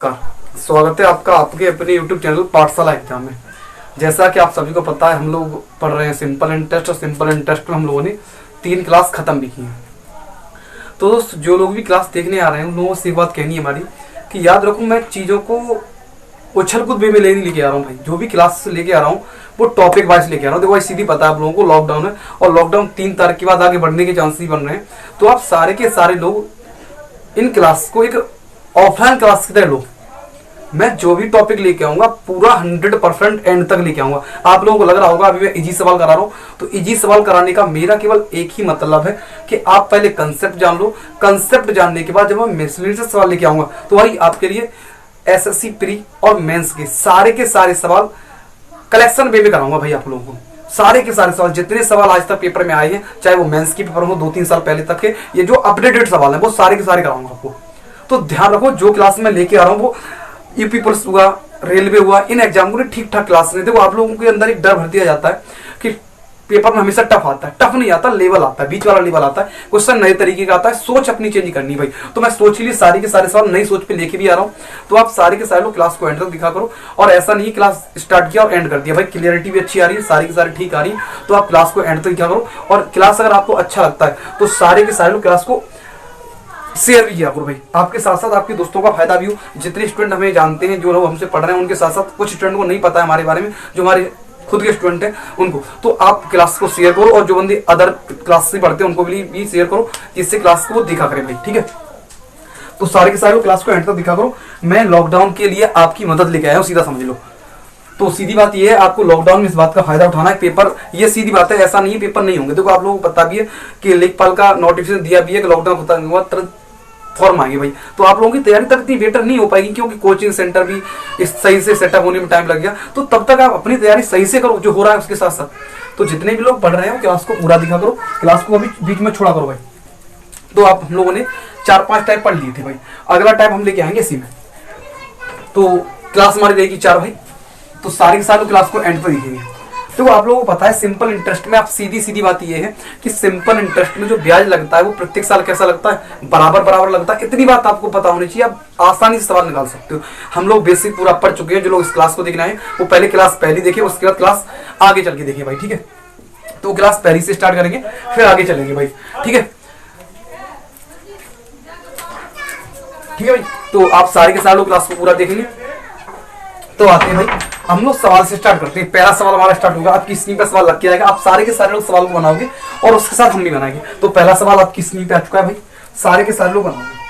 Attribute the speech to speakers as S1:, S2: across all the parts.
S1: का स्वागत है आपका आपके अपने YouTube चैनल पाठशाला एग्जाम में। जैसा कि आप सभी को पता है, हम लोग पढ़ रहे हैं सिंपल इंटरेस्ट, और सिंपल इंटरेस्ट में हम लोगों ने 3 क्लास खत्म भी की हैं। तो दोस्त, जो लोग भी क्लास देखने आ रहे हैं उन लोगों से बात कहनी है हमारी कि याद रखो, मैं चीज़ों को उछल कूद वे में लेके आ रहा हूँ भाई। जो भी क्लास लेके आ रहा हूँ वो टॉपिक वाइज लेके आ रहा हूँ। देखो भाई, सीधी पता है आप लोगों को, लॉकडाउन है और लॉकडाउन 3 तारीख के बाद आगे बढ़ने के चांस ही बन रहे हैं। तो आप सारे के सारे लोग इन क्लास को एक ऑफलाइन क्लास की तरह लो। मैं जो भी टॉपिक लेके आऊंगा पूरा 100% एंड तक लेके आऊंगा। आप लोगों को लग रहा होगा अभी मैं इजी सवाल करा रहा हूँ, तो इजी सवाल कराने का मेरा केवल एक ही मतलब है कि आप पहले कंसेप्ट जान लो। कंसेप्ट जानने के बाद जब मैं मिसलेनियस सवाल लेके आऊंगा तो भाई आपके लिए एसएससी प्री और मेंस के सारे सवाल कलेक्शन वे में कराऊंगा भाई। आप लोगों को सारे के सारे सवाल, जितने सवाल आज तक पेपर में आए हैं, चाहे वो मेंस की पेपर हो 2-3 साल पहले तक के, ये जो अपडेटेड सवाल है वो सारे के सारे कराऊंगा आपको। तो ध्यान रखो, जो क्लास में लेके आ रहा हूँ वो यूपी पुलिस हुआ, रेलवे हुआ, इन एग्जाम को ठीक ठाक क्लास नहीं। देखो आप लोगों के अंदर एक डर भर दिया जाता है कि पेपर में हमेशा टफ आता है। टफ नहीं आता, लेवल आता है, बीच वाला लेवल आता है, क्वेश्चन नए तरीके का आता है। सोच अपनी चेंज करनी भाई। तो मैं सोच के लिए सारे के सारे सवाल नई सोच पे लेके भी आ रहा हूँ। तो आप सारे के सारे लोग क्लास को एंड तक दिखा करो। और ऐसा नहीं क्लास स्टार्ट किया और एंड कर दिया भाई, क्लियरिटी भी अच्छी आ रही है, सारी की सारी ठीक आ रही है। तो आप क्लास को एंड तक दिखा करो। और क्लास अगर आपको अच्छा लगता है तो सारे के सारे लोग क्लास को शेयर भी किया करो भाई। आपके साथ साथ आपके दोस्तों का फायदा भी हो। जितने स्टूडेंट हमें जानते हैं, जो लोग हमसे पढ़ रहे हैं, उनके साथ साथ कुछ स्टूडेंट को नहीं पता है हमारे बारे में, जो हमारे खुद के स्टूडेंट हैं उनको, तो आप क्लास को शेयर करो। और जो बंदे अदर क्लास से पढ़ते हैं उनको भी शेयर करो, जिससे क्लास को वो दिखा करें भाई। ठीक है, तो सारे के सारे लोग क्लास को एंड तक दिखा करो। मैं लॉकडाउन के लिए आपकी मदद लेके आया हूँ, सीधा समझ लो। तो सीधी बात ये है, आपको लॉकडाउन में इस बात का फायदा उठाना है। पेपर, ये सीधी बात है, ऐसा नहीं है पेपर नहीं होंगे। देखो आप लोगों को पता भी है कि लेखपाल का नोटिफिकेशन दिया भी है कि लॉकडाउन खत्म हुआ तुरंत फॉर्म आएंगे भाई। तो आप लोगों की तैयारी तक इतनी बेटर नहीं हो पाएगी, क्योंकि कोचिंग सेंटर भी इस सही से सेटअप होने में टाइम लग गया। तो तब तक आप अपनी तैयारी सही से करो, जो हो रहा है उसके साथ साथ। तो जितने भी लोग पढ़ रहे हो क्लास को पूरा दिखा करो, क्लास को अभी बीच में छोड़ा करो भाई। तो आप हम लोगों ने 4-5 टाइप पढ़ लिए थे भाई। अगला टाइप हम लेके आएंगे इसी में। तो क्लास हमारी रहेगी 4 भाई। तो सारे के सारे क्लास को एंड पर दिखेंगे। तो आप लोगों को पता है सिंपल इंटरेस्ट में, आप सीधी बात ये है कि सिंपल इंटरेस्ट में जो ब्याज लगता है वो प्रत्येक साल कैसा लगता है, बराबर लगता है। इतनी बात आपको पता होनी चाहिए, आप आसानी से सवाल निकाल सकते हो। हम लोग बेसिक पूरा पढ़ चुके हैं। जो लोग इस क्लास को देखना है वो पहले क्लास पहली देखे, उसके बाद क्लास आगे चल के देखे भाई। ठीक है, तो क्लास पहली से स्टार्ट करेंगे, फिर आगे चलेंगे भाई। ठीक है, ठीक है भाई। तो आप सारे के सारे लोग क्लास को पूरा देखेंगे। तो आते हैं भाई, हम लोग सवाल से स्टार्ट करते हैं। पहला सवाल हमारा स्टार्ट होगा, आपकी स्क्रीन पर सवाल लग के आएगा। आप सारे के सारे लोग सवाल को बनाओगे और उसके साथ हम भी बनाएंगे। तो पहला सवाल आपकी स्क्रीन पे आ चुका है भाई, सारे के सारे लोग बनाओगे।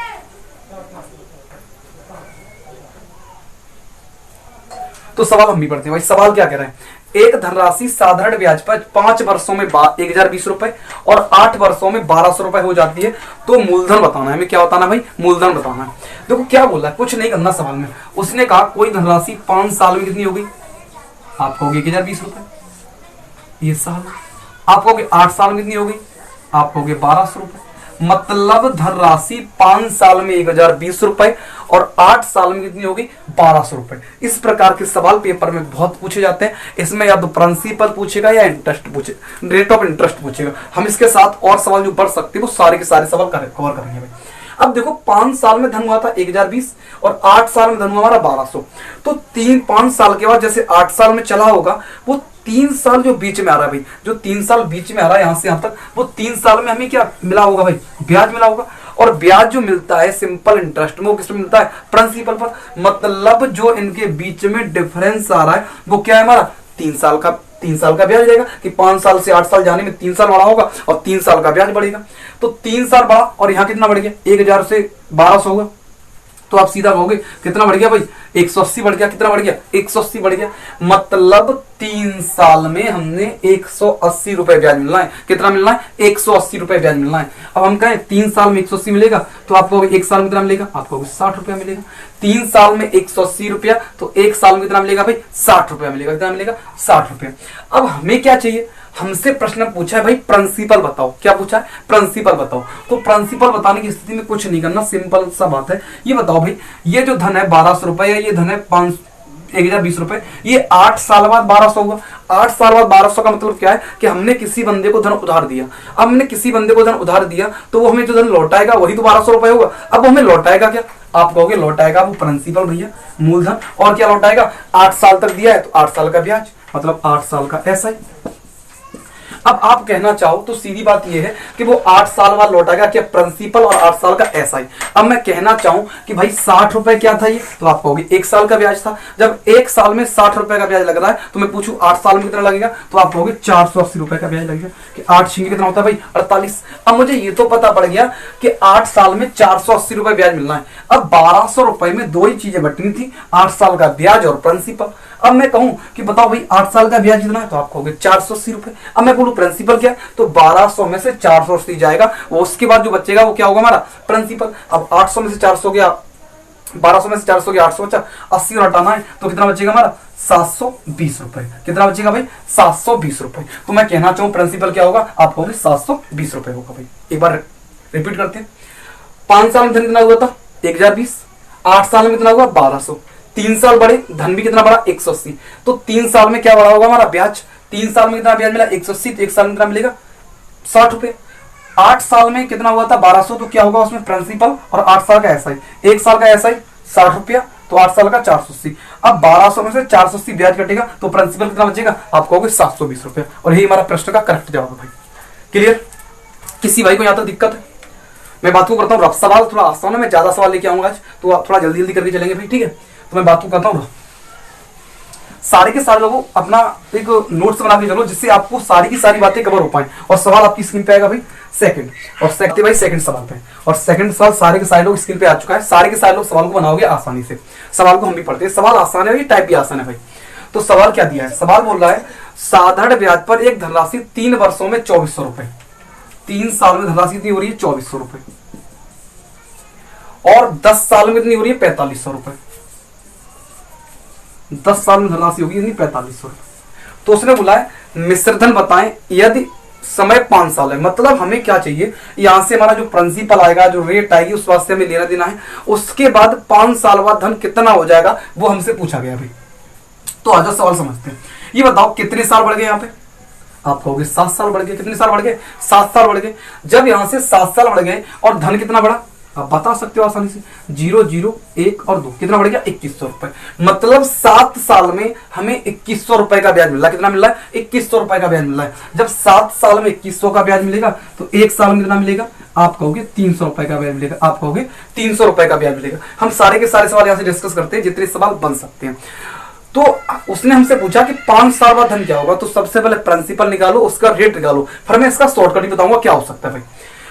S1: तो सवाल हम भी पढ़ते हैं भाई। सवाल क्या कह रहे हैं, एक धनराशि साधारण ब्याज पर 5 वर्षों में 1020 रुपए और 8 वर्षों में 1200 रुपए हो जाती है। तो मूलधन बताना है। हमें क्या बताना भाई, मूलधन बताना है। देखो क्या बोला है, कुछ नहीं करना सवाल में। उसने कहा कोई धनराशि 5 साल में कितनी होगी, आप कहोगे 1020 रुपए। ये साल आप कहोगे 8 साल में कितनी होगी, आप कहोगे 1200 रुपए। मतलब धनराशि 5 साल में 1020 रुपए और 8 साल में कितनी होगी, 1200 रुपए। इस प्रकार के सवाल पेपर में बहुत पूछे जाते हैं। इसमें या तो प्रिंसिपल पूछेगा या इंटरेस्ट पूछेगा, रेट ऑफ इंटरेस्ट पूछेगा। हम इसके साथ और सवाल जो पढ़ सकते हैं वो सारे के सारे सवाल कवर करेंगे भाई। अब देखो 5 साल में धन हुआ था 1020 और 8 साल में धन हुआ हमारा 1200। तो 5 साल के बाद जैसे 8 साल में चला होगा, वो 3 साल जो बीच में आ रहा है भाई, जो 3 साल बीच में आ रहा है यहां से यहां तक, वो 3 साल में हमें क्या मिला होगा भाई, ब्याज मिला होगा। और ब्याज जो मिलता है सिंपल इंटरेस्ट में, वो किस पे मिलता है, प्रिंसिपल पर। मतलब जो इनके बीच में डिफरेंस आ रहा है वो क्या है हमारा, 3 साल का ब्याज रहेगा। कि 5 साल से 8 साल जाने में 3 साल बढ़ा होगा और 3 साल का ब्याज बढ़ेगा। तो 3 साल बढ़ा और यहाँ कितना बढ़ गया, 1000 से 1200 होगा। तो आप सीधा कहोगे कितना बढ़ गया भाई, 180 बढ़ गया। कितना बढ़ गया, 180 बढ़ गया। मतलब 3 साल में हमने 180 रुपए ब्याज मिलना है। कितना मिलना है, 180 रुपए ब्याज मिलना है। अब हम कहें 3 साल में 180 मिलेगा, तो आपको 1 साल में कितना मिलेगा, आपको 60 रुपया मिलेगा। 3 साल में 180 रुपया, तो 1 साल में कितना मिलेगा भाई, 60 रुपया मिलेगा। कितना मिलेगा, 60 रुपया। अब हमें क्या चाहिए, हमसे प्रश्न पूछा है भाई प्रिंसिपल बताओ। क्या पूछा है, प्रिंसिपल बताओ। तो प्रिंसिपल बताने की स्थिति में कुछ नहीं करना, सिंपल सा बात है। ये बताओ भाई, ये जो धन है 1200 रुपए या ये धन है 1020 रुपए, ये 8 साल बाद 1200 होगा। 8 साल बाद 1200 का मतलब क्या है कि हमने किसी बंदे को धन उधार दिया। अब हमने किसी बंदे को धन उधार दिया तो वो हमें जो धन लौटाएगा वही तो 1200 रुपए होगा। अब हमें लौटाएगा क्या, आप कहोगे लौटाएगा वो प्रिंसिपल भैया मूलधन, और क्या लौटाएगा, 8 साल तक दिया है तो 8 साल का ब्याज, मतलब 8 साल का एसआई। अब आप कहना चाहो तो सीधी बात यह है कि वो 8 साल बाद लौटाएगा क्या, प्रिंसिपल और 8 साल का एसआई। अब मैं कहना चाहूं कि भाई 60 रुपए क्या था ये, तो आप कहोगे 1 साल का ब्याज था। जब 1 साल में 60 रुपए का ब्याज लग रहा है तो मैं पूछूं 8 साल में कितना लगेगा, तो आप कहोगे 480 रुपए का ब्याज लगेगा। कि 8 छिंगे कितना होता है भाई, 48। अब मुझे ये तो पता पड़ गया कि 8 साल में 480 रुपए ब्याज मिलना है। अब 1200 रुपए में दो ही चीजें बटनी थी, 8 साल का ब्याज और प्रिंसिपल। अब मैं कहूं कि बताओ भाई 8 साल का ब्याज कितना है, तो आप कहोगे 480 रुपए। अब मैं बोलूं प्रिंसिपल क्या, तो 1200 में से 480 जाएगा, वो उसके बाद जो बचेगा वो क्या होगा हमारा प्रिंसिपल। अब 800 में से 400 गया, 1200 में से 400 गया, 800 बचा, 80 और हटाना है तो कितना बचेगा हमारा 720 रुपए। कितना बचेगा भाई 720 रुपए। तो मैं कहना चाहूं प्रिंसिपल क्या होगा, आप कहोगे 720 रुपए होगा भाई। एक बार रिपीट करते हैं, 5 साल में धन कितना हुआ था 1020, 8 साल में कितना हुआ 1200, 3 साल बढ़े धन भी कितना बढ़ा 180, तो 3 साल में क्या बढ़ा होगा हमारा ब्याज, 3 साल में कितना ब्याज मिला 180, तो 1 साल में कितना मिलेगा 60 रुपए। 8 साल में कितना हुआ था 1200, तो क्या होगा उसमें प्रिंसिपल और 8 साल का एसआई, 1 साल का एसआई 60 रुपया, तो 8 साल का 480। अब 1200 में से 480 ब्याज कटेगा तो प्रिंसिपल कितना बचेगा, आप कहोगे 720 रुपया। और यही हमारा प्रश्न का करेक्ट जवाब है भाई। क्लियर, किसी भाई को यहाँ तक दिक्कत है? मैं बात को करता हूँ, सवाल थोड़ा आसान है, मैं ज्यादा सवाल लेके आऊंगा आज, तो थोड़ा जल्दी जल्दी करके चलेंगे भाई, ठीक है। तो मैं बात को करता हूँ, सारे के सारे लोगों अपना एक नोट्स बना के चलो जिससे आपको सारी की सारी बातें कवर हो पाए। और सवाल आपकी स्क्रीन पे आएगा भाई सेकंड, और सेकंड भाई सेकंड सवाल पे, और सेकंड सवाल सारे के सारे लोग स्क्रीन पे आ चुका है। सारे के सारे लोग सवाल को बनाओगे आसानी से, सवाल को हम भी पढ़ते हैं, सवाल आसान है, टाइप भी आसान है भाई। तो सवाल क्या दिया है, सवाल बोल रहा है साधारण ब्याज पर एक धनराशि 3 वर्षों में 2400 रुपए, 3 साल में धनराशि कितनी हो रही है 2400 रुपए, और 10 साल में कितनी हो रही है 4500 रुपए, 10 साल में धनराशि होगी 4500 रुपए। तो उसने बोला है मिश्रधन बताएं यदि समय 5 साल है। मतलब हमें क्या चाहिए, यहां से हमारा जो प्रिंसिपल आएगा, जो रेट आएगी, उस वास्ते हमें लेना देना है। उसके बाद 5 साल बाद धन कितना हो जाएगा वो हमसे पूछा गया भाई। तो आज सवाल समझते हैं। ये बताओ कितने साल बढ़ गए यहाँ पे, आप कहोगे 7 साल बढ़ गए। कितने साल बढ़ गए 7 साल बढ़ गए। जब यहां से 7 साल बढ़ गए और धन कितना बढ़ा, आप बता सकते हो आसानी से, 0 0 1 और 2 कितना बढ़ गया 2100 रुपए। मतलब 7 साल में हमें 2100 रुपए का ब्याज मिल रहा है। कितना मिल रहा है 2100 रुपए का ब्याज मिल रहा है। जब 7 साल में 2100 का ब्याज मिलेगा तो 1 साल में कितना मिलेगा, आप कहोगे 300 रुपए का ब्याज मिलेगा। आप कहोगे 300 रुपए का ब्याज मिलेगा। हम सारे के सारे सवाल यहां से डिस्कस करते हैं, जितने सवाल बन सकते हैं। तो उसने हमसे पूछा कि 5 साल बाद धन क्या होगा, तो सबसे पहले प्रिंसिपल निकालो, उसका रेट निकालो, फिर मैं इसका शॉर्टकट ही बताऊंगा क्या हो सकता है भाई।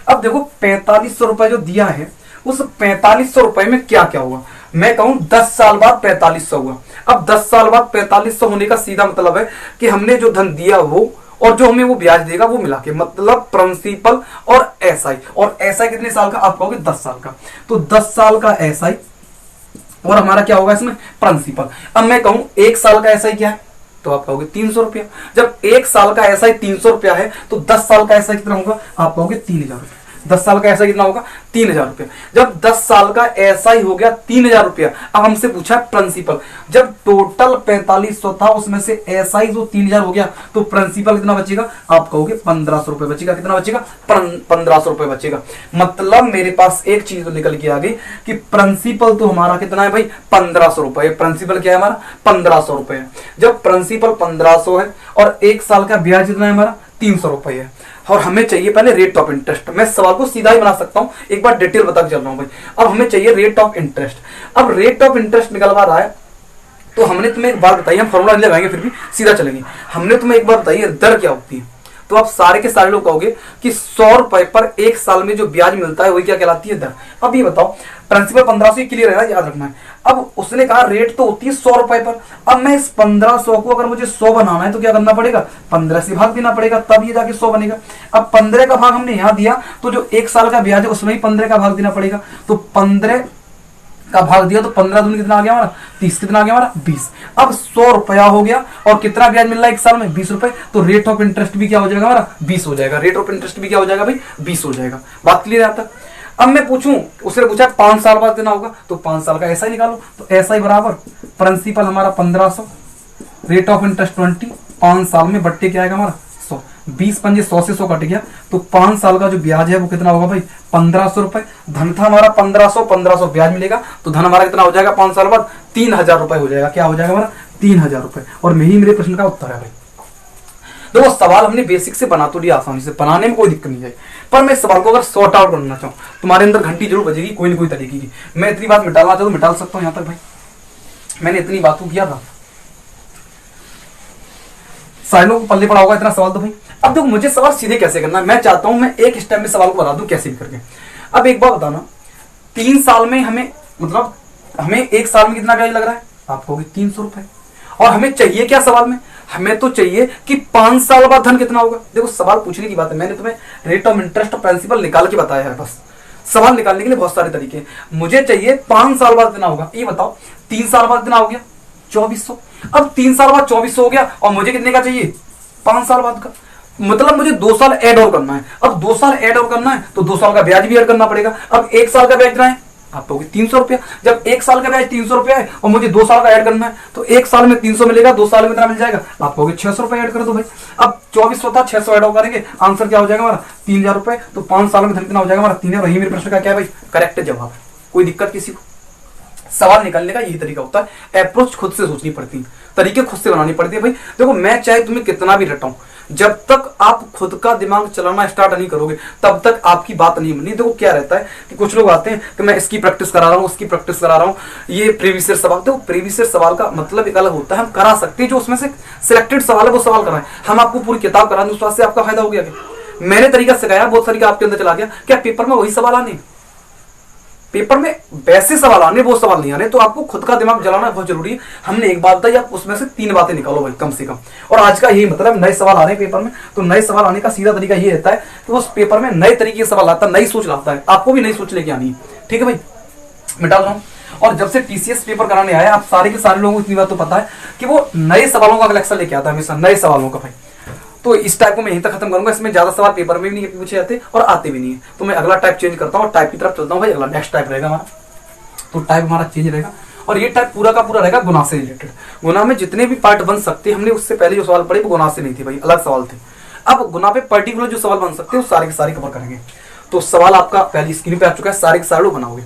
S1: अब देखो 4500 रुपए जो दिया है, उस 4500 रुपए में क्या क्या हुआ। मैं कहूं 10 साल बाद 4500 हुआ। अब 10 साल बाद 4500 होने का सीधा मतलब है कि हमने जो धन दिया वो और जो हमें वो ब्याज देगा वो मिला के, मतलब प्रिंसिपल और एसआई। और एसआई कितने साल का, आप कहोगे 10 साल का। तो 10 साल का एसआई और हमारा क्या होगा इसमें प्रिंसिपल। अब मैं कहूं 1 साल का एसआई क्या है, तो आप कहोगे 300 रुपया। जब 1 साल का एसआई 300 रुपया है तो 10 साल का एसआई कितना होगा, आप कहोगे 3000 रुपया। 10 साल का एसआई कितना होगा 3000 रुपया। जब 10 साल का एसआई हो गया 3000 रुपया, अब हमसे पूछा प्रिंसिपल। जब टोटल 4500 था उसमें से एसआई जो 3000 हो गया तो प्रिंसिपल कितना बचेगा, आप कहोगे 1500 रुपए बचेगा। कितना बचेगा 1500 रुपए बचेगा। मतलब मेरे पास एक चीज तो निकल के आ गई कि प्रिंसिपल तो हमारा कितना है भाई 1500 रुपए। प्रिंसिपल क्या है हमारा 1500 रुपए है। जब प्रिंसिपल 1500 है और 1 साल का ब्याज कितना है हमारा 300 रुपए है, और हमें चाहिए पहले रेट ऑफ इंटरेस्ट। मैं सवाल को सीधा ही बना सकता हूं, एक बार डिटेल बता के चल रहा हूं भाई। अब हमें चाहिए रेट ऑफ इंटरेस्ट। अब रेट ऑफ इंटरेस्ट निकलवा रहा है तो हमने तुम्हें एक बार बताई, हम फॉर्मूला नहीं लगाएंगे फिर भी सीधा चलेंगे। हमने तुम्हें एक बार बताई दर क्या होती है, तो आप सारे के सारे लोग कहोगे कि 100 रुपए पर 1 साल में जो ब्याज मिलता है वही क्या कहलाती है दर। अब ये बताओ प्रिंसिपल 1500 क्लियर है ना, याद रखना है। अब उसने कहा रेट तो होती है 100 रुपए पर। अब मैं इस 1500 को अगर मुझे 100 बनाना है तो क्या करना पड़ेगा 15 से भाग देना पड़ेगा, तब ये जाके 100 बनेगा। अब 15 का भाग हमने यहां दिया तो जो 1 साल का ब्याज है उसमें ही 15 का भाग देना पड़ेगा। तो 15 का भाग दिया तो 15 दूनी कितना आ गया हमारा 30, कितना आ गया हमारा 20। अब 100 रुपया हो गया और कितना ब्याज मिल रहा है 1 साल में 20 रुपए। तो रेट ऑफ इंटरेस्ट भी क्या हो जाएगा हमारा 20 हो जाएगा। रेट ऑफ इंटरेस्ट भी क्या हो जाएगा भाई 20 हो जाएगा। बात क्लियर आता। अब मैं पूछूं, उसने पूछा 5 साल बाद देना होगा तो 5 साल का एसआई निकालो। तो एसआई बराबर प्रिंसिपल हमारा 1500, रेट ऑफ इंटरेस्ट 20, 5 साल में बट्टे क्या आएगा हमारा 100। 20 पंजे 100 से 100 कट गया, तो 5 साल का जो ब्याज है वो कितना होगा भाई 1500 रुपए। धन था हमारा 1500 ब्याज मिलेगा, तो धन हमारा कितना हो जाएगा 5 साल बाद 3000 रुपए हो जाएगा। क्या हो जाएगा हमारा 3000 रुपए। और यही मेरे प्रश्न का उत्तर है भाई। देखो सवाल हमने बेसिक से बना तो लिया, आसानी से बनाने में कोई दिक्कत नहीं है, पर मैं इस सवाल को अगर सॉर्ट आउट करना चाहूँ तुम्हारे अंदर घंटी जरूर बजेगी कोई ना कोई तरीके की। मैं इतनी बात मिटाना चाहूँ तो मिटाल सकता हूँ। यहाँ तक भाई मैंने इतनी बातों किया था, साइलों को पल्ले पड़ा होगा इतना सवाल तो भाई। अब देखो मुझे सवाल सीधे कैसे करना है, मैं चाहता हूं मैं एक स्टेप में सवाल को बता दूं कैसे भी करके। अब एक बात बताना, 3 साल में हमें मतलब हमें 1 साल में कितना ब्याज लग रहा है, आप कहोगे 300 रुपए। और हमें चाहिए क्या सवाल में, हमें तो चाहिए कि 5 साल बाद धन कितना होगा। देखो सवाल पूछने की बात है, मैंने तुम्हें रेट ऑफ इंटरेस्ट प्रिंसिपल निकाल के बताया है। बस सवाल निकालने के लिए बहुत सारे तरीके हैं। मुझे चाहिए 5 साल बाद कितना होगा, ये बताओ। 3 साल बाद कितना हो गया 2400। अब 3 साल बाद 2400 हो गया और मुझे कितने का चाहिए 5 साल बाद का, मतलब मुझे 2 साल ऐड और करना है। अब 2 साल ऐड और करना है तो 2 साल का ब्याज भी ऐड करना पड़ेगा। अब 1 साल का ब्याज कितना है, आप कहोगे 300 रुपया। जब 1 साल का ब्याज 300 रुपया है और मुझे 2 साल का ऐड करना है, तो 1 साल में 300 मिलेगा, 2 साल में कितना मिल जाएगा, आप कहोगे 600 रुपए ऐड कर दो भाई। अब 2400 था, 600 ऐड करेंगे, आंसर क्या हो जाएगा हमारा 3000 रुपए। तो 5 साल में धन कितना हो जाएगा हमारा 3000। वही मेरे प्रश्न का क्या है भाई करेक्ट जवाब है। कोई दिक्कत किसी को, सवाल निकालने का यही तरीका होता है। अप्रोच खुद से सोचनी पड़ती है, तरीके खुद से बनानी पड़ती है भाई। देखो मैं चाहे तुम्हें कितना भी रटाऊं, जब तक आप खुद का दिमाग चलाना स्टार्ट नहीं करोगे तब तक आपकी बात नहीं बनी। देखो क्या रहता है कि कुछ लोग आते हैं कि मैं इसकी प्रैक्टिस करा रहा हूँ, उसकी प्रैक्टिस करा रहा हूँ, ये प्रीवियस ईयर सवाल। देखो प्रीवियस ईयर सवाल का मतलब एक अलग होता है, हम करा सकते हैं जो उसमें से सिलेक्टेड सवाल है वो सवाल कराएं। हम आपको पूरी किताब करा दें, उस बात से आपका फायदा हो गया क्या। मैंने तरीका सिखाया, बहुत तरीका आपके अंदर चला गया, क्या पेपर में वही सवाल आने, पेपर में वैसे सवाल आने वो सवाल नहीं आने। तो आपको खुद का दिमाग जलाना बहुत जरूरी है। हमने एक बात बताई, आप उसमें से 3 बातें निकालो भाई कम से कम। और आज का यही मतलब, नए सवाल आ रहे हैं पेपर में, तो नए सवाल आने का सीधा तरीका ये रहता है कि उस पेपर में नए तरीके के सवाल आता है, नई सोच लाता है। आपको भी नई सोच लेके आनी है, ठीक है भाई। मिटा रहा हूँ। और जब से टीसीएस पेपर कराने आया, आप सारे के सारे लोगों को इतनी बात तो पता है कि वो नए सवालों का कलेक्शन लेके आता है हमेशा, नए सवालों का भाई। तो इस टाइप को मैं यहीं तक खत्म करूंगा। इसमें ज्यादा सवाल पेपर में भी नहीं पूछे जाते और आते भी नहीं है। तो मैं अगला टाइप चेंज करता हूँ और टाइप की तरफ चलता हूँ भाई। अगला नेक्स्ट टाइप रहेगा हमारा, तो टाइप हमारा चेंज रहेगा। और ये टाइप पूरा का पूरा रहेगा गुना से रिलेटेड। गुना में जितने भी पार्ट बन सकते हैं, हमने उससे पहले जो सवाल पढ़े वो गुना से नहीं थे भाई, अलग सवाल थे। अब गुना पे पर्टिकुलर जो सवाल बन सकते हैं वो सारे के सारे कवर करेंगे। तो सवाल आपका पहली स्क्रीन पे आ चुका है, सारे के सारे लोग बनाओगे।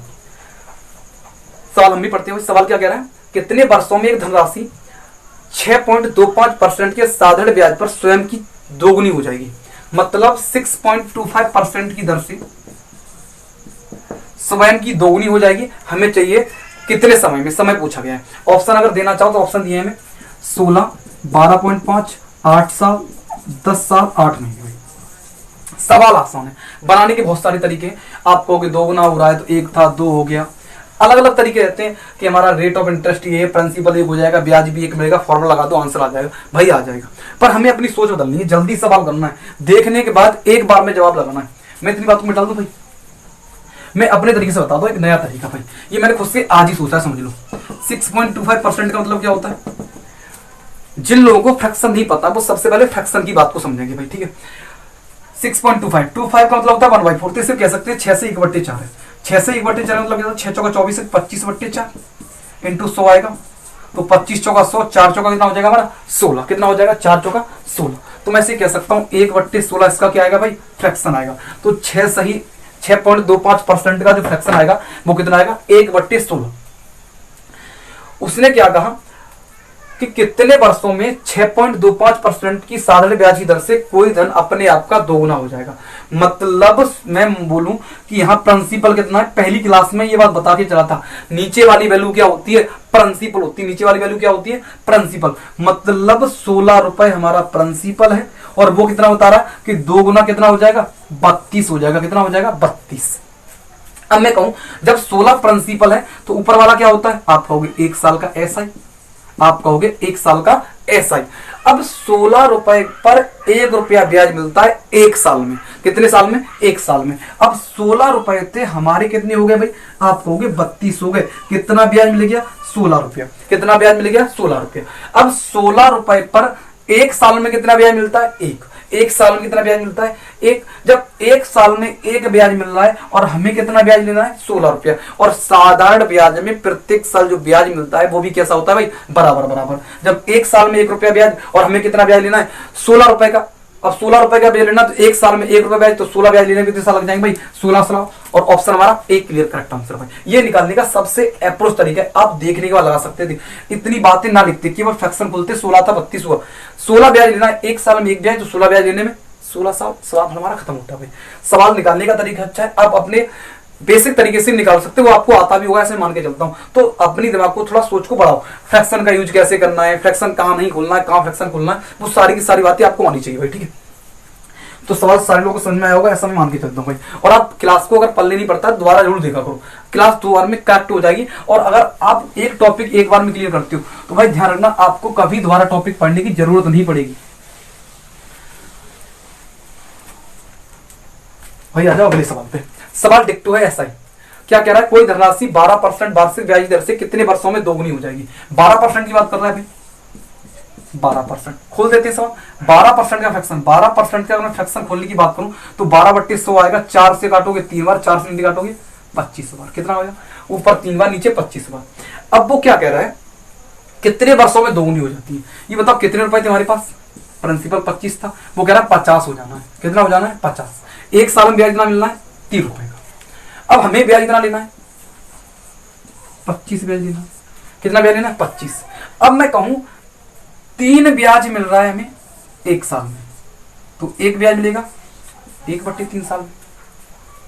S1: सवाल हम भी पढ़ते हैं। सवाल क्या कह रहा है, कितने वर्षों में एक धनराशि 6.25% के साधारण ब्याज पर स्वयं की दोगुनी हो जाएगी। मतलब 6.25% की दर से स्वयं की दोगुनी हो जाएगी। हमें चाहिए कितने समय में, समय पूछा गया है। ऑप्शन अगर देना चाहो तो ऑप्शन दिए हमें 16, 12.5, 8 साल, 10 साल, 8 महीने। सवाल आसान है, बनाने के बहुत सारे तरीके हैं। आप कहोगे 2 गुना हो रहा है तो 1 था 2 हो गया। अलग अलग तरीके रहते हैं कि हमारा रेट ऑफ इंटरेस्ट ये, प्रिंसिपल 1 हो जाएगा, ब्याज भी 1 मिलेगा, फॉर्मूला लगा दो आंसर आ जाएगा भाई, आ जाएगा। पर हमें अपनी सोच बदलनी है, जल्दी सवाल करना है, देखने के बाद एक बार में जवाब लगाना है। मैं इतनी बात को मिटा दूं भाई, मैं अपने तरीके से बता दूं एक नया तरीका भाई। ये मैंने खुद से आज ही सोचा, समझ लो। 6.25% का मतलब क्या होता है। जिन लोगों को फ्रैक्शन नहीं पता वो सबसे पहले फ्रैक्शन की बात को समझेंगे भाई, ठीक है। 6.25 का मतलब होता है 1/4। तो इसे कह सकते हैं 6 से 1/4 है। 6 से 1/4 मतलब क्या, 6 चौका 24 है, 25/4 इंटू 100 आएगा। तो 25 चौका 100, 4 चौका कितना हो जाएगा हमारा 16। कितना हो जाएगा 4 चौका 16। तो मैं इसे कह सकता हूँ 1/16 इसका क्या आएगा भाई, फ्रैक्शन आएगा। तो 6.25% का जो फ्रैक्शन आएगा वो कितना आएगा 1/16। उसने क्या कहा कि कितने वर्षों में 6.25% की साधारण ब्याज की दर से कोई धन अपने आप का दोगुना हो जाएगा। मतलब मैं बोलूं कि यहाँ प्रिंसिपल कितना है, पहली क्लास में ये बात बता के चला था। नीचे वाली वैल्यू क्या होती है, प्रिंसिपल होती है। नीचे वाली वैल्यू क्या होती है, प्रिंसिपल। मतलब 16 रुपए हमारा प्रिंसिपल है और वो कितना बता रहा कि 2 गुना कितना हो जाएगा 32 हो जाएगा। कितना हो जाएगा 32। अब मैं कहूं जब 16 प्रिंसिपल है तो ऊपर वाला क्या होता है, आप कहोगे 1 साल का एसआई, आप कहोगे 1 साल का एसआई। अब 16 रुपए पर 1 रुपया ब्याज मिलता है 1 साल में। कितने साल में, 1 साल में। अब 16 रुपए थे हमारे, कितने हो गए भाई, आप कहोगे 32 हो गए। कितना ब्याज मिल गया 16 रुपया। कितना ब्याज मिल गया 16 रुपया। अब 16 रुपए पर 1 साल में कितना ब्याज मिलता है 1 साल में कितना ब्याज मिलता है 1। जब 1 साल में 1 ब्याज मिल रहा है और हमें कितना ब्याज लेना है 16 रुपया। और साधारण ब्याज में प्रत्येक साल जो ब्याज मिलता है वो भी कैसा होता है भाई, बराबर बराबर। जब 1 साल में 1 रुपया ब्याज और हमें कितना ब्याज लेना है 16 रुपए का, अब 16 रुपए का ब्याज लेना तो 1 साल में 1 रुपए ब्याज, तो 16 ब्याज लेने में कितने साल लग जाएंगे भाई? 16 साल। और ऑप्शन हमारा एक क्लियर करेक्ट आंसर भाई। ये निकालने का सबसे अप्रोच तरीका है, आप देखने के बाद लगा सकते थे, इतनी बातें ना लिखते, केवल फ्रैक्शन खोलते, 16 था 32 हुआ, 16 ब्याज लेना है 1 साल में 1 ब्याज, तो 16 ब्याज लेने में 16 साल, सवाल हमारा खत्म होता है भाई। सवाल निकालने का तरीका अच्छा है, आप अपने बेसिक तरीके से निकाल सकते हो, वो आपको आता भी होगा ऐसे मान के चलता हूं। तो अपनी दिमाग को थोड़ा सोच को बढ़ाओ, फ्रैक्शन का यूज कैसे करना है, फ्रैक्शन कहां नहीं खोलना है, कहां फ्रैक्शन खोलना है, वो सारी की सारी बातें आपको आनी चाहिए भाई, ठीक है। तो सवाल सारे लोगों को समझ में आया होगा ऐसा मैं मान के चलता हूं भाई। और आप क्लास को अगर पल्ले नहीं पड़ता दोबारा जरूर देखा करो, क्लास 2 बार में करेक्ट हो जाएगी। और अगर आप एक टॉपिक एक बार में क्लियर करते हो तो भाई ध्यान रखना, आपको कभी दोबारा टॉपिक पढ़ने की जरूरत नहीं पड़ेगी भाई। आ जाओ अगले सवाल पे। सवाल डिक्टो है ऐसा ही, क्या कह रहा है? कोई धनराशि 12% वार्षिक ब्याज दर से कितने वर्षों में दोगुनी हो जाएगी? 12% की बात कर रहा है भाई, 12%। खोल देते हैं सवाल। 12% का फ्रैक्शन, 12% का अगर मैं फ्रैक्शन खोलने की बात करूं तो 12/100 आएगा, 4 से काटोगे 3 बार, 4 से नीचे काटोगे 25 बार, कितना हो जाएगा? ऊपर 3 बार, नीचे 25 बार। अब वो क्या कह रहा है, कितने वर्षों में दोगुनी हो जाती है? ये बताओ कितने रुपए थे हमारे पास? प्रिंसिपल 25 था, वो कह रहा है 50 हो जाना है। कितना हो जाना है? 50। 1 साल में ब्याज कितना मिलना है? 3 रुपए का। अब हमें ब्याज कितना लेना है? 25 ब्याज लेना है। कितना ब्याज लेना है? 25। अब मैं कहूं 3 ब्याज मिल रहा है हमें 1 साल में, तो 1 ब्याज मिलेगा 1/3 साल में।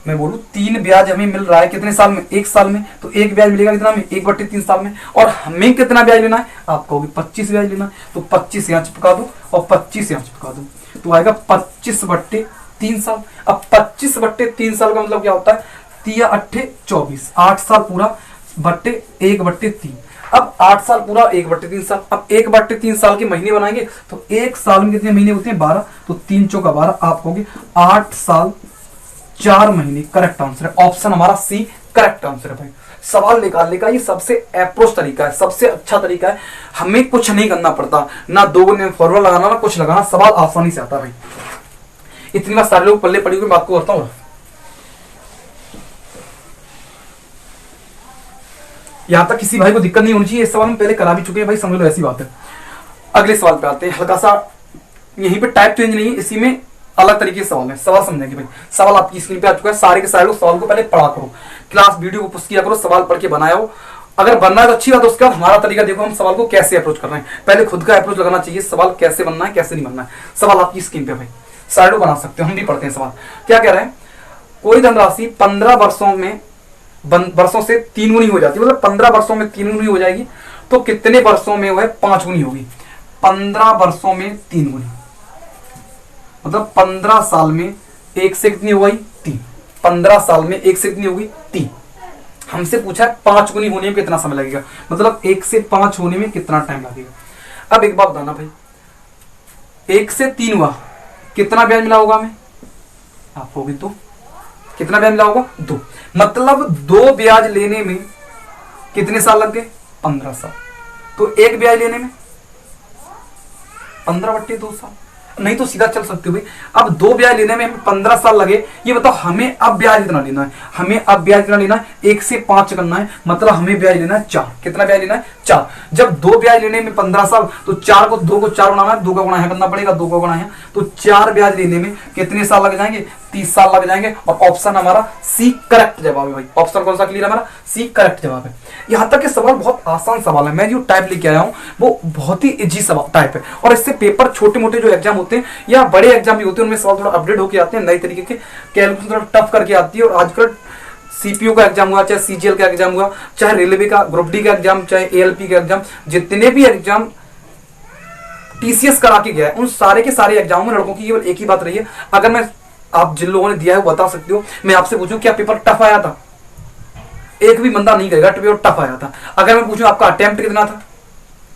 S1: मैं बोलूं 3 ब्याज हमें मिल रहा है कितने साल में? 1 साल में, तो 1 ब्याज मिलेगा कितना में? 1/3 साल में। और हमें कितना ब्याज लेना है? आप कहोगे 25 ब्याज लेना है, तो 25 यहां चिपका दो और 25 यहां चिपका दो, तो आएगा 25/3 साल। अब 25/3 साल का मतलब क्या होता है? 3 8 24, 8 साल पूरा बट्टे 1/3। अब 8 साल पूरा 1/3 साल। अब 1/3 साल के महीने बनाएंगे तो 1 साल में कितने महीने होते हैं? 12, तो 3 चौका 12, आप कहोगे 8 साल 4 महीने। करेक्ट आंसर है ऑप्शन हमारा सी, करेक्ट आंसर है भाई। सवाल निकालने का ये सबसे अप्रोच तरीका है, सबसे अच्छा तरीका है, हमें कुछ नहीं करना पड़ता, ना दोगुने फॉर्मूला लगाना, ना कुछ लगाना, सवाल आसानी से आता है भाई। इतनी बार सारे लोग पल्ले पड़ी हुई बात को करता हूं, यहां तक किसी भाई को दिक्कत नहीं होनी चाहिए। इस सवाल में पहले करा भी चुके हैं भाई, समझ लो ऐसी बात है। अगले सवाल पे आते हैं, हल्का सा यहीं पे टाइप चेंज नहीं है, इसी में अलग तरीके से सवाल है, सवाल समझेंगे भाई। सवाल आपकी स्क्रीन पे आ चुका है, सारे के सारे लोग सवाल को पहले पढ़ा करो, क्लास वीडियो को पुश किया करो, सवाल पढ़ के बनाया हो। अगर बनना है तो अच्छी बात है, उसके बाद हमारा तरीका देखो हम सवाल को कैसे अप्रोच कर रहे हैं। पहले खुद का अप्रोच लगाना चाहिए, सवाल कैसे बनना है कैसे नहीं बनना है। सवाल आपकी स्क्रीन पे भाई, सारे लोग बना सकते हो, हम भी पढ़ते हैं सवाल। क्या कह रहे हैं? कोई धनराशि 15 वर्षों से 3 गुनी हो जाती है, मतलब 15 वर्षों में 3 गुनी हो जाएगी, तो कितने वर्षों में वह 5 गुनी होगी? 15 वर्षों में 3 गुनी, मतलब 15 साल में 1 से कितनी हो गई? 3। 15 साल में 1 से कितनी होगी? 3। हमसे पूछा है 5 गुनी होने में कितना समय लगेगा, मतलब 1 से 5 होने में कितना टाइम लगेगा। अब एक बात बताना भाई, 1 से 3 हुआ, कितना ब्याज मिला होगा हमें? आप होगी 2। कितना ब्याज मिला होगा? 2। मतलब 2 ब्याज लेने में कितने साल लग गए? 15 साल। तो 1 ब्याज लेने में 15/2 साल। नहीं तो सीधा चल सकते हो भाई, अब 2 ब्याज लेने में हमें 15 साल लगे। ये बताओ हमें अब ब्याज कितना लेना है? हमें अब ब्याज कितना लेना है? 1 से 5 करना है, मतलब हमें ब्याज लेना है 4। कितना ब्याज लेना है? 4। जब 2 ब्याज लेने में 15 साल, तो 4 को 2 को 4 बनाना है, 2 का गुणा है करना पड़ेगा, 2 का गुणा है, तो 4 ब्याज लेने में कितने साल लग जाएंगे? 30 साल लग जाएंगे। और ऑप्शन हमारा सी करेक्ट जवाब है भाई। ऑप्शन कौन सा क्लियर है हमारा? सी करेक्ट जवाब है। यहां तक कि सवाल बहुत आसान सवाल है, मैं जो टाइप लेके आया हूं वो बहुत ही इजी सवाल टाइप है, और इससे पेपर छोटे मोटे जो एग्जाम होते हैं या बड़े एग्जाम भी होते हैं उनमें सवाल थोड़ा अपडेट होके आते हैं, नई तरीके के कैलकुलेशन थोड़ा टफ करके आती है। और आजकल सीपीयू का एग्जाम हुआ, चाहे सीजीएल का एग्जाम हुआ, चाहे रेलवे का ग्रुप डी का एग्जाम, चाहे एएलपी का एग्जाम, जितने भी एग्जाम टीसीएस करा के गया है उन सारे के सारे एग्जाम में लड़कों की केवल एक ही बात रही है। अगर मैं, आप जिन लोगों ने दिया है वो बता सकते हो, मैं आपसे पूछूं क्या पेपर टफ आया था? एक भी बंदा नहीं कहेगा पेपर टफ आया था। अगर मैं पूछूं आपका अटेम्प्ट कितना था,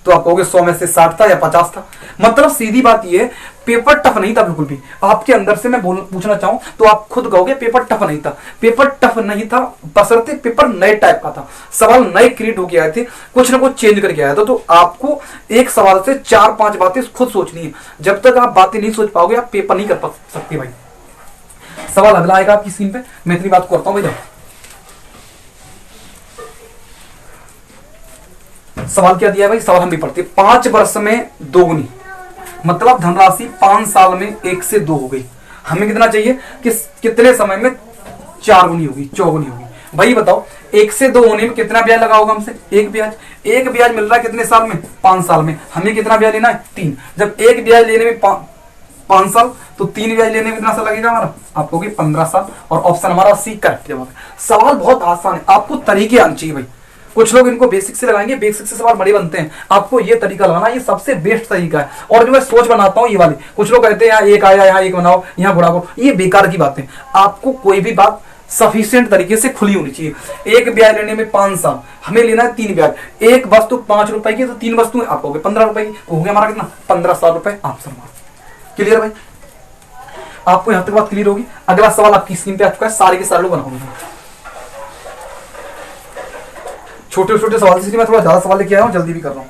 S1: तो आप कहोगे 100 में से 60 था या 50 था। मतलब सीधी बात ये है, पेपर टफ नहीं था बिल्कुल भी। आपके अंदर से मैं पूछना चाहूं तो आप खुद कहोगे पेपर टफ नहीं था। पेपर टफ नहीं था, बशर्ते पेपर नए टाइप का था, सवाल नए क्रिएट होके आए थे, कुछ ना कुछ चेंज करके आया था। तो आपको एक सवाल से 4-5 बातें खुद सोचनी है। जब तक आप बातें नहीं सोच पाओगे आप पेपर नहीं कर सकते भाई। सवाल अगला आएगा आपकी स्क्रीन पे, मैं इतनी बात करता हूं भाई। सवाल क्या दिया है भाई? सवाल हम भी पढ़ते हैं। 5 वर्ष में 2 गुनी, मतलब धनराशि 5 साल में 1 से 2 हो गई। हमें कितना चाहिए कि कितने समय में 4 गुनी होगी, 4 गुनी होगी। भाई बताओ 1 से 2 होने में कितना ब्याज लगा होगा हमसे? एक ब्याज। एक ब्याज मिल रहा है कितने साल में? 5 साल में। हमें कितना ब्याज लेना है? 3। जब एक ब्याज लेने में 5 साल, तो 3 ब्याज लेने में कितना साल लगेगा हमारा? आपको 15 साल। और ऑप्शन हमारा सी करेक्ट जवाब है। सवाल बहुत आसान है, आपको तरीके आने चाहिए भाई। कुछ लोग इनको बेसिक से लगाएंगे, बेसिक से सवाल बड़े बनते हैं। आपको ये तरीका लगाना, ये सबसे बेस्ट तरीका है। और जो मैं सोच बनाता हूँ ये वाली, कुछ लोग कहते हैं यहाँ एक आया, यहाँ एक बनाओ, यहाँ गुणा करो, ये बेकार की बातें। आपको कोई भी बात सफिशिएंट तरीके से खुली होनी चाहिए। एक ब्याज लेने में 5 साल, हमें लेना है 3 ब्याज। एक वस्तु 5 रुपए की, तो 3 वस्तु आपको हो गए 15 रुपए की, तो हो गया हमारा कितना? 15 साल रुपए। ऑप्शन क्लियर भाई? आपको यहां तक बात क्लियर होगी। अगला सवाल आपकी स्क्रीन पे आ चुका है, सारे के सारे लोग बनाओगे। छोटे छोटे सवाल, इसलिए मैं थोड़ा ज्यादा सवाल लेके आया हूं, जल्दी भी कर रहा हूं।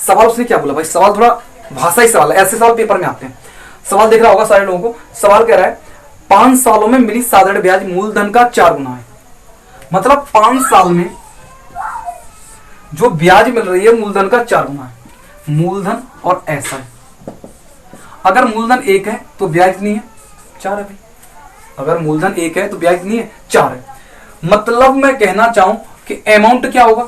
S1: सवाल उसने क्या बोला भाई? सवाल थोड़ा भाषाई सवाल है, ऐसे सवाल पेपर में आते हैं। सवाल देख रहा होगा सारे लोगों को। सवाल कह रहा है 5 सालों में मिली साधारण ब्याज मूलधन का 4 गुना है। मतलब 5 साल में जो ब्याज मिल रही है मूलधन का 4 गुना है। मूलधन और ऐसा है, अगर मूलधन 1 है तो ब्याज कितनी है? 4 है भाई। अगर मूलधन 1 है तो ब्याज कितनी है? 4 है। मतलब मैं कहना चाहूं कि अमाउंट क्या होगा,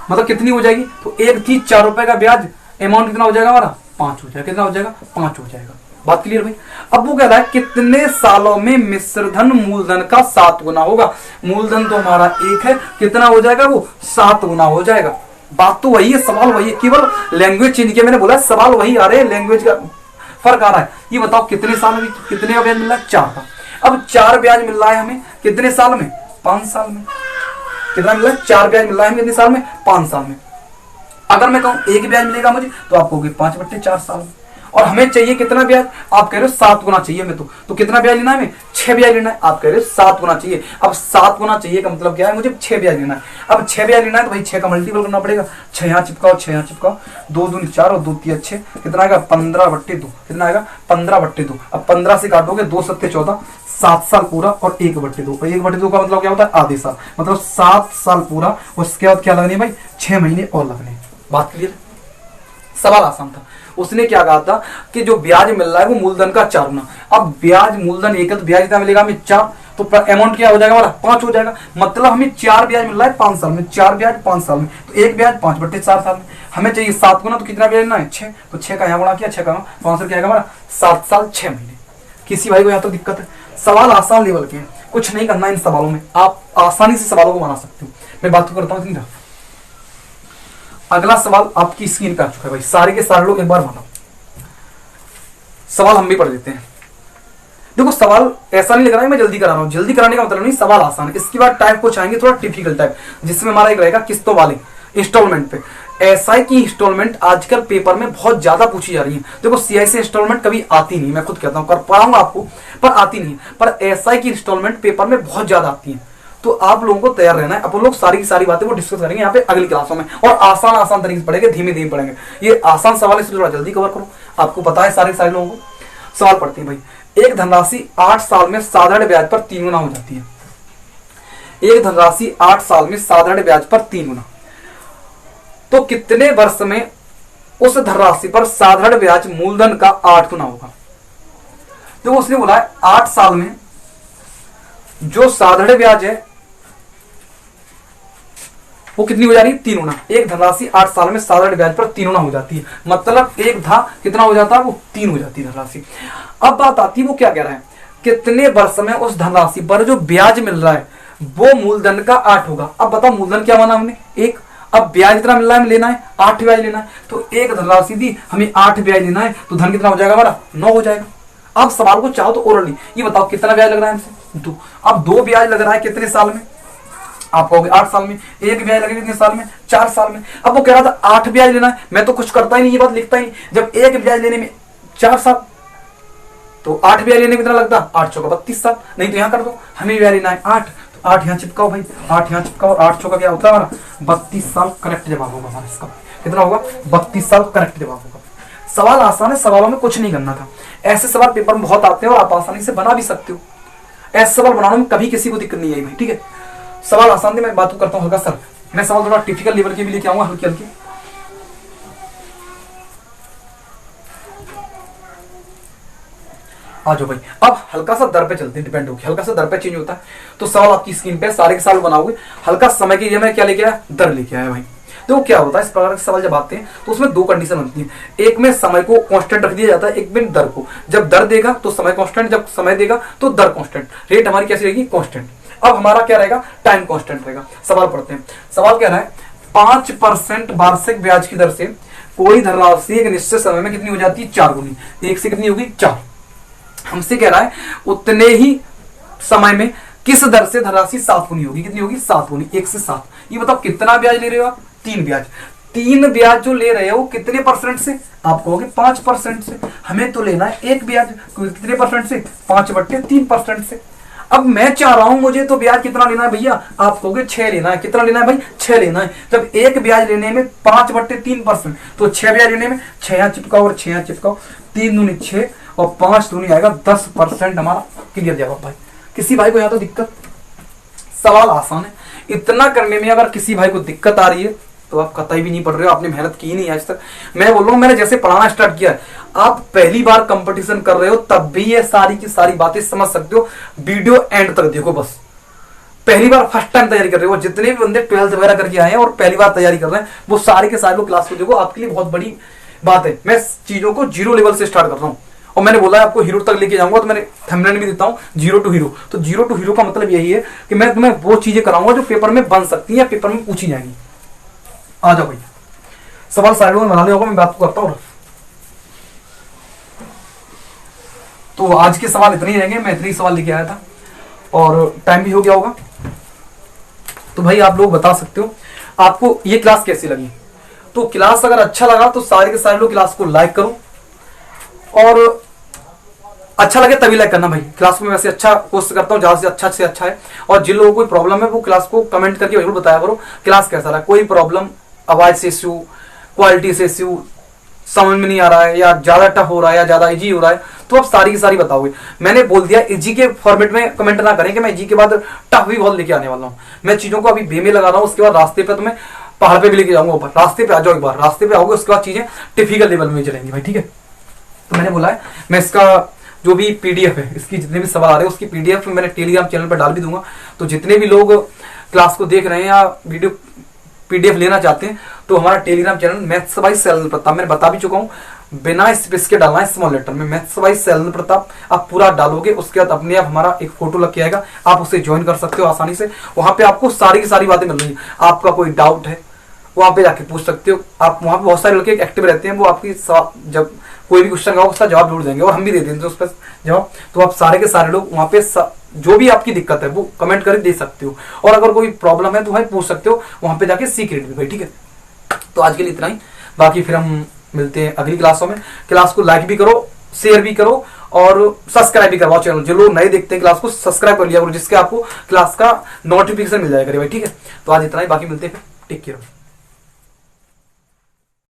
S1: मतलब कितनी हो जाएगी? तो एक थी 4 रुपए का ब्याज, अमाउंट कितना हो जाएगा हमारा? 5 हो जाएगा। कितना हो जाएगा? 5 हो जाएगा। बात क्लियर भाई? अब वो कह रहा है कितने सालों में मिश्रधन मूलधन का 7 गुना होगा। मूलधन तो हमारा 1 है, कितना हो जाएगा? वो 7 गुना हो जाएगा। बात तो वही है, सवाल वही है, केवल लैंग्वेज चेंज किया। मैंने बोला सवाल वही आ रहे हैं, लैंग्वेज का फर्क आ रहा है। ये बताओ कितने साल में कितने का ब्याज मिल रहा है? 4 का। अब 4 ब्याज मिल रहा है हमें कितने साल में? 5 साल में। कितना मिल रहा है? 4 ब्याज मिल रहा है हमें कितने साल में? 5 साल में। अगर मैं कहूं 1 ब्याज मिलेगा मुझे, तो आपको 5/4 साल में। और हमें चाहिए कितना ब्याज? आप कह रहे हो 7 गुना चाहिए हमें, तो कितना ब्याज लेना है हमें? 6 ब्याज लेना है। आप कह रहे हो 7 गुना चाहिए। अब 7 गुना चाहिए का मतलब क्या है? मुझे 6 ब्याज लेना है। अब 6 ब्याज लेना है तो भाई 6 का मल्टीपल करना पड़ेगा। 6 यहाँ चिपकाओ, 6 यहाँ चिपकाओ, 2 दूनी 4 और 2 3 6, कितना आएगा? 15/2। कितना आएगा? 15/2। अब 15 से काटोगे, 2 7 14, 7 साल पूरा और 1/2। और 1/2 का मतलब क्या होता है? आधे साल। मतलब 7 साल पूरा। उसके बाद क्या लगने भाई? 6 महीने और लगने। बात क्लियर? सवाल आसान था। उसने क्या कहा था कि जो ब्याज मिल रहा है वो मूलधन का 4 गुना। अब ब्याज मूलधन 1 है तो ब्याज कितना मिलेगा हमें? 4। तो अमाउंट क्या हो जाएगा हमारा? 5 हो जाएगा। मतलब हमें 4 ब्याज मिल रहा है 5 साल में, 4 ब्याज 5 साल में, तो 1 ब्याज 5/4 साल में। हमें चाहिए 7 गुना, तो कितना ब्याज लेना है? 6। तो 6 का यहाँ गुणा किया, 6 का 5 साल क्या आएगा हमारा? 7 साल 6 महीने। किसी भाई को यहाँ तो दिक्कत है? सवाल आसान लेवल के हैं, कुछ नहीं करना इन सवालों में, आप आसानी से सवालों को बना सकते हो। मैं बात तो करता हूँ। अगला सवाल आपकी स्क्रीन पे आ चुका है भाई, सारे के सारे लोग एक बार बनाओ। सवाल हम भी पढ़ लेते हैं। देखो सवाल ऐसा नहीं लग रहा है मैं जल्दी करा रहा हूं, जल्दी कराने का मतलब नहीं, सवाल आसान है। इसके बाद टाइप कुछ आएंगे थोड़ा डिफिकल्ट टाइप, जिसमें हमारा एक रहेगा किस्तों वाले इंस्टॉलमेंट पे। एसआई की इंस्टॉलमेंट आजकल पेपर में बहुत ज्यादा पूछी जा रही है। देखो सीआई से इंस्टॉलमेंट कभी आती नहीं, मैं खुद कहता हूं, कर पढ़ाऊंगा आपको पर आती नहीं, पर एसआई की इंस्टॉलमेंट पेपर में बहुत ज्यादा आती है। तो आप लोगों को तैयार रहना है। अपन लोग सारी की सारी बातें वो डिस्कस करेंगे यहाँ पे अगली क्लासों में, और आसान आसान तरीके से पढ़ेंगे, धीमे धीमे पढ़ेंगे। ये आसान सवाल इसलिए थोड़ा जल्दी कवर करो, आपको पता है सारे सारे लोगों को। सवाल पढ़ते हैं भाई। एक धनराशि 8 साल में साधारण ब्याज पर 3 गुना हो जाती है। एक धनराशि 8 साल में साधारण ब्याज पर 3 गुना, तो कितने वर्ष में उस धनराशि पर साधारण ब्याज मूलधन का 8 गुना होगा। तो उसने बोला है 8 साल में जो साधारण ब्याज है वो कितनी हो जा रही है? 3 गुना। एक धनराशि 8 साल में साधारण ब्याज पर 3 गुना हो जाती है, मतलब एक था कितना हो जाता है? वो 3 हो जाती है धनराशि। अब बात आती है वो क्या कह रहा है, कितने वर्ष में उस धनराशि पर जो ब्याज मिल रहा है वो मूलधन का 8 होगा। अब बताओ मूलधन क्या माना हमने? 1। अब ब्याज कितना मिल रहा है हमें लेना है? 8 ब्याज लेना है। तो एक धनराशि दी हमें 8 ब्याज लेना है, तो धन कितना हो जाएगा हमारा? 9 हो जाएगा। अब सवाल को चाहो तो ओरली ये बताओ कितना ब्याज लग रहा है हमसे? 2। अब 2 ब्याज लग रहा है कितने साल में? आप कहोगे 8 साल में। एक ब्याज लगेगा कितने साल में? 4 साल में। अब वो कह रहा था 8 ब्याज लेना है, मैं तो कुछ करता ही नहीं, ये बात लिखता ही। जब एक ब्याज लेने में 4 साल, तो 8 ब्याज लेने में कितना लगता है? 8 चौका 32 साल। नहीं तो यहाँ कर दो, हमें ब्याज लेना है 8, तो 8 यहाँ चिपकाओ भाई, 8 यहाँ चिपकाओ, 8 चौका क्या होता है हमारा? 32 साल। करेक्ट जवाब होगा हमारा इसका। कितना होगा? 32 साल करेक्ट जवाब होगा। सवाल आसान है, सवालों में कुछ नहीं करना था। ऐसे सवाल पेपर में बहुत आते हैं और आप आसानी से बना भी सकते हो। ऐसे सवाल बनाने में कभी किसी को दिक्कत नहीं आई भाई, ठीक है। सवाल आसान थे, मैं बात करता हूँ हल्का सर, मैं सवाल थोड़ा टिपिकल लेवल के भी लेके आऊंगा, हल्की हल्की। आ जाओ भाई, अब हल्का सा दर पे चलते हैं, डिपेंड होगी, हल्का सा दर पे चेंज होता है। तो सवाल आपकी स्क्रीन पे सारे के सारे बनाओगे, हल्का समय के लिए मैं क्या लेके आया, दर लेके आया भाई। देखो क्या होता है, इस प्रकार के सवाल जब आते हैं तो उसमें दो कंडीशन बनती है, एक में समय को कांस्टेंट रख दिया जाता है, एक में दर को। जब दर देगा तो समय कांस्टेंट, जब समय देगा तो दर कांस्टेंट, रेट हमारी कैसी रहेगी, कांस्टेंट। अब हमारा क्या रहेगा, टाइम कांस्टेंट रहेगा। सवाल पढ़ते हैं, सवाल कह रहा है 5% वार्षिक ब्याज की दर से कोई धनराशि एक निश्चित समय में कितनी हो जाती है, 4 गुनी। एक से कितनी होगी, 4। हमसे कह रहा है उतने ही समय में किस दर से धनराशि 7 गुनी होगी, कितनी होगी, 7 गुनी, 1 से 7। ये बताओ कितना ब्याज ले रहे हो आप, 3 ब्याज। 3 ब्याज जो ले रहे हो कितने परसेंट से, आप कहोगे 5% से। हमें तो लेना है 1 ब्याज, कितने परसेंट से, 5/3% से। अब मैं चाह रहा हूं मुझे तो ब्याज कितना लेना है भैया, आप कहोगे 6 लेना है। कितना लेना है भाई, 6 लेना है। जब 1 ब्याज लेने में 5/3%, तो 6 ब्याज लेने में 6 यहाँ चिपकाओ और 6 यहाँ चिपकाओ, 3 दूनी 6 और 5 दूनी आएगा 10% हमारा क्लियर जवाब भाई। किसी भाई को यहाँ तो दिक्कत, सवाल आसान है, इतना करने में अगर किसी भाई को दिक्कत आ रही है तो आप कतई भी नहीं पढ़ रहे हो, आपने मेहनत की नहीं आज तक। मैं बोल रहा हूं, मैंने जैसे पढ़ाना स्टार्ट किया है, आप पहली बार कंपटीशन कर रहे हो तब भी ये सारी की सारी बातें समझ सकते हो। वीडियो एंड तक देखो बस। पहली बार फर्स्ट टाइम तैयारी कर रहे हो, जितने भी बंदे 12th वगैरह करके आए हैं और पहली बार तैयारी कर रहे हैं, वो सारे के सारे लोग क्लास को देखो, आपके लिए बहुत बड़ी बात है। मैं चीजों को 0 लेवल से स्टार्ट कर रहा हूँ और मैंने बोला है आपको हीरो तक लेके जाऊंगा, तो मैंने थंबनेल भी देता हूँ 0 to हीरो। तो 0 to हीरो का मतलब यही है कि मैं तुम्हें वो चीजें कराऊंगा जो पेपर में बन सकती है या पेपर में पूछी जाएंगी। आ जाओ भैया, सवाल सारे लोगों ने बना लिया होगा, मैं बात करता हूँ। तो आज के सवाल इतने ही रहेंगे, मैं इतने ही सवाल लेके आया था और टाइम भी हो गया होगा। तो भाई आप लोग बता सकते हो आपको ये क्लास कैसी लगी। तो क्लास अगर अच्छा लगा तो सारे के सारे लोग क्लास को लाइक करो, और अच्छा लगे तभी लाइक करना भाई। क्लास में वैसे अच्छा कोशिश करता हूँ, ज्यादा से अच्छा है। और जिन लोगों को कोई प्रॉब्लम है वो क्लास को कमेंट करके जरूर बताया करो क्लास कैसा रहा। कोई प्रॉब्लम, आवाज से इश्यू, क्वालिटी से इश्यू, समझ में नहीं आ रहा है या ज्यादा टफ हो रहा है या ज्यादा इजी हो रहा है, तो आप सारी की सारी बताओगे। मैंने बोल दिया इजी के फॉर्मेट में कमेंट ना करें कि मैं इजी के बाद टफ भी बहुत लेके आने वाला हूँ। मैं चीजों को अभी बे में लगा रहा हूँ, उसके बाद रास्ते पे तुम्हें पहाड़ पे भी लेके जाऊंगा ऊपर। रास्ते पे आ जाओ एक बार, रास्ते पे आओगे उसके बाद चीजें टिपिकल लेवल में चलेंगी भाई, ठीक है। तो मैंने बोला है मैं इसका जो भी पीडीएफ है, इसकी जितने भी सवाल आ रहे हैं उसकी पीडीएफ मैंने टेलीग्राम चैनल पर डाल भी दूंगा। तो जितने भी लोग क्लास को देख रहे हैं या वीडियो पीडीएफ लेना चाहते हैं तो हमारा Telegram channel maths by Salan Pratap, मैंने बता भी चुका हूँ, बिना स्पेस के डालना है स्मॉल लेटर में, मैथ्स बाय सैलन प्रताप आप पूरा डालोगे। उसके बाद अपने आप हमारा एक फोटो लग के आएगा, आप उसे ज्वाइन कर सकते हो आसानी से। वहां पे आपको सारी की सारी बातें मिल रही है। आपका कोई डाउट है वहां पे जाके पूछ सकते हो आप। वहां पे बहुत सारे लड़के एक्टिव रहते हैं, वो आपकी जब कोई भी क्वेश्चन होगा उसका जवाब ढूंढ देंगे और हम भी दे देंगे उस पर जवाब। तो आप सारे के सारे लोग वहां पे जो भी आपकी दिक्कत है वो कमेंट करके दे सकते हो, और अगर कोई प्रॉब्लम है तो भाई पूछ सकते हो वहां पे जाके सीक्रेट भी भाई, ठीक है। तो आज के लिए इतना ही, बाकी फिर हम मिलते हैं अगली क्लासों में। क्लास को लाइक भी करो, शेयर भी करो और सब्सक्राइब भी करवाओ चैनल। जो लोग नए देखते हैं क्लास को सब्सक्राइब कर लिया करो, जिसके आपको क्लास का नोटिफिकेशन मिल जाएगा भाई, ठीक है। तो आज इतना ही, बाकी मिलते हैं फिर, टेक केयर।